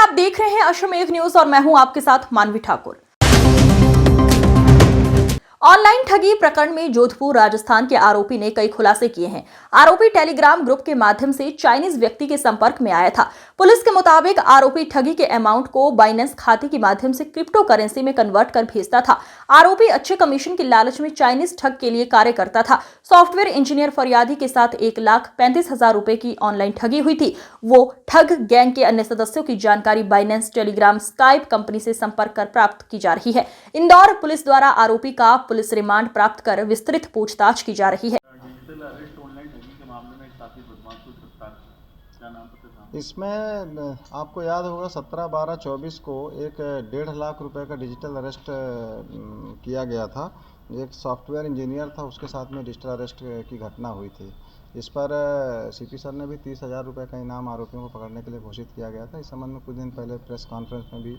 आप देख रहे हैं अश्वमेध न्यूज और मैं हूं आपके साथ मानवी ठाकुर। ऑनलाइन ठगी प्रकरण में जोधपुर राजस्थान के आरोपी ने कई खुलासे किए हैं। आरोपी टेलीग्राम ग्रुप के माध्यम से चाइनीज व्यक्ति के संपर्क में आया था। पुलिस के मुताबिक आरोपी ठगी के अमाउंट को बाइनेंस खाते के माध्यम से क्रिप्टो करेंसी में कन्वर्ट कर भेजता था। आरोपी अच्छे कमीशन की लालच में चाइनीज ठग के लिए कार्य करता था। सॉफ्टवेयर इंजीनियर फरियादी के साथ 1,35,000 रुपए की ऑनलाइन ठगी हुई थी। वो ठग गैंग के अन्य सदस्यों की जानकारी बाइनेंस, टेलीग्राम, स्काइप कंपनी से संपर्क कर प्राप्त की जा रही है। इंदौर पुलिस द्वारा आरोपी का पुलिस रिमांड प्राप्त कर विस्तृत पूछताछ की जा रही है। डिजिटल अरेस्ट ऑनलाइन ठगी के मामले में काफी बदमाश को गिरफ्तार किया। क्या नाम पता? इसमें आपको याद होगा 17/12/24 को एक 1.5 लाख रुपए का डिजिटल अरेस्ट किया गया था। एक सॉफ्टवेयर इंजीनियर था, उसके साथ में डिजिटल अरेस्ट की घटना हुई थी। इस पर सीपी सर ने भी 30,000 रुपये का इनाम आरोपियों को पकड़ने के लिए घोषित किया गया था। इस संबंध में कुछ दिन पहले प्रेस कॉन्फ्रेंस में भी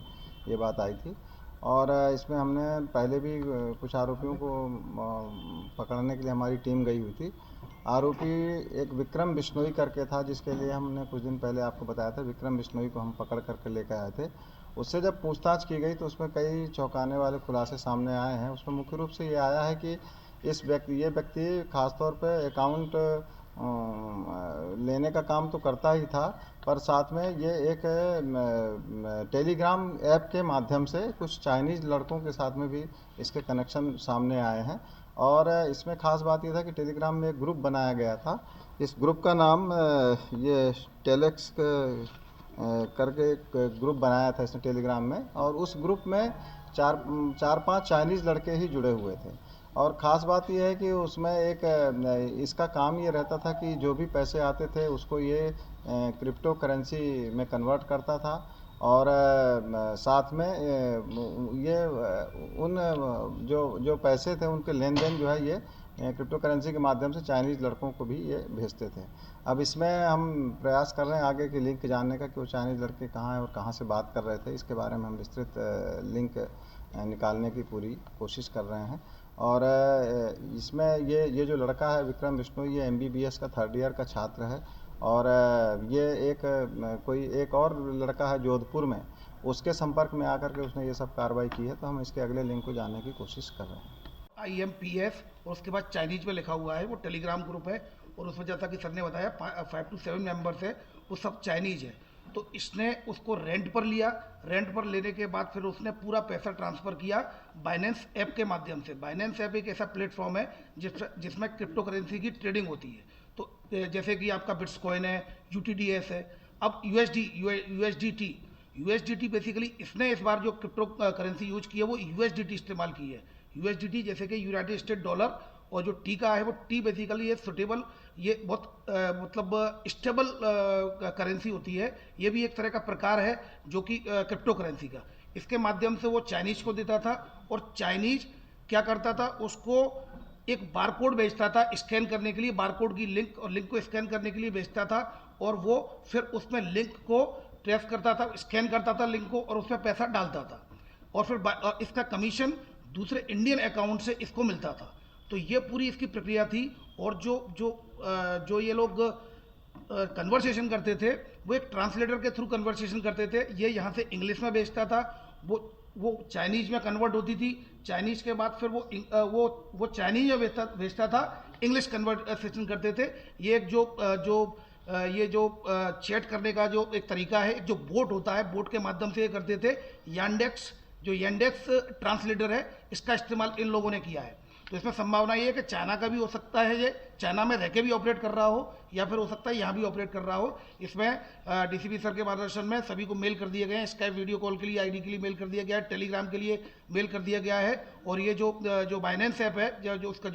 ये बात आई थी और इसमें हमने पहले भी कुछ आरोपियों को पकड़ने के लिए हमारी टीम गई हुई थी। आरोपी एक विक्रम बिश्नोई करके था, जिसके लिए हमने कुछ दिन पहले आपको बताया था। विक्रम बिश्नोई को हम पकड़ करके लेकर आए थे। उससे जब पूछताछ की गई तो उसमें कई चौंकाने वाले खुलासे सामने आए हैं। उसमें मुख्य रूप से ये आया है कि ये व्यक्ति खासतौर पे अकाउंट लेने का काम तो करता ही था, पर साथ में ये एक टेलीग्राम ऐप के माध्यम से कुछ चाइनीज़ लड़कों के साथ में भी इसके कनेक्शन सामने आए हैं। और इसमें ख़ास बात ये था कि टेलीग्राम में एक ग्रुप बनाया गया था। इस ग्रुप का नाम ये टेलेक्स करके एक ग्रुप बनाया था इसने टेलीग्राम में, और उस ग्रुप में चार पांच चाइनीज़ लड़के ही जुड़े हुए थे। और ख़ास बात यह है कि उसमें एक इसका काम ये रहता था कि जो भी पैसे आते थे उसको ये क्रिप्टो करेंसी में कन्वर्ट करता था। और साथ में ये उन जो पैसे थे उनके लेन देन जो है ये क्रिप्टो करेंसी के माध्यम से चाइनीज़ लड़कों को भी ये भेजते थे। अब इसमें हम प्रयास कर रहे हैं आगे की लिंक जानने का कि वो चाइनीज़ लड़के कहाँ हैं और कहाँ से बात कर रहे थे। इसके बारे में हम विस्तृत लिंक निकालने की पूरी कोशिश कर रहे हैं। और इसमें ये जो लड़का है विक्रम बिश्नोई, ये MBBS का 3rd ईयर का छात्र है। और ये कोई एक और लड़का है जोधपुर में, उसके संपर्क में आकर के उसने ये सब कार्रवाई की है। तो हम इसके अगले लिंक को जानने की कोशिश कर रहे हैं। IMPS और उसके बाद चाइनीज में लिखा हुआ है, वो टेलीग्राम ग्रुप है। और उसमें जैसा कि सर ने बताया 5 to 7 मेंबर्स है, वो सब चाइनीज है। तो इसने उसको रेंट पर लिया। रेंट पर लेने के बाद फिर उसने पूरा पैसा ट्रांसफ़र किया बाइनेंस ऐप के माध्यम से। बाइनेंस ऐप एक ऐसा प्लेटफॉर्म है जिसमें क्रिप्टो करेंसी की ट्रेडिंग होती है। तो जैसे कि आपका बिट्सकॉइन है, UTDS है, अब USDT बेसिकली इसने इस बार जो क्रिप्टो करेंसी यूज की है वो USDT इस्तेमाल की है। USDT जैसे कि यूनाइटेड स्टेट डॉलर, और जो टी का है वो टी बेसिकली ये सुटेबल, ये बहुत मतलब स्टेबल करेंसी होती है। ये भी एक तरह का प्रकार है जो कि क्रिप्टो करेंसी का। इसके माध्यम से वो चाइनीज को देता था, और चाइनीज क्या करता था, उसको एक बारकोड भेजता था स्कैन करने के लिए, बारकोड की लिंक, और लिंक को स्कैन करने के लिए भेजता था। और वो फिर उसमें लिंक को ट्रेस करता था, स्कैन करता था लिंक को, और उसमें पैसा डालता था। और फिर इसका कमीशन दूसरे इंडियन अकाउंट से इसको मिलता था। तो ये पूरी इसकी प्रक्रिया थी। और जो ये लोग कन्वर्सेशन करते थे वो एक ट्रांसलेटर के थ्रू कन्वर्सेशन करते थे। ये यहाँ से इंग्लिश में भेजता था, वो चाइनीज में कन्वर्ट होती थी। चाइनीज के बाद फिर वो चाइनीज में भेजता था, इंग्लिश कन्वर्सेशन करते थे। ये एक जो चैट करने का जो एक तरीका है, एक जो बोट होता है, बोट के माध्यम से ये करते थे। यांडेक्स ट्रांसलेटर है, इसका इस्तेमाल इन लोगों ने किया है। तो इसमें संभावना ये है कि चाइना का भी हो सकता है, ये चाइना में रह के भी ऑपरेट कर रहा हो, या फिर हो सकता है यहाँ भी ऑपरेट कर रहा हो। इसमें DCP सर के मार्गदर्शन में सभी को मेल कर दिए गए हैं। स्काइप वीडियो कॉल के लिए ID के लिए मेल कर दिया गया है, टेलीग्राम के लिए मेल कर दिया गया है। और ये जो बाइनेंस ऐप है, जो उसका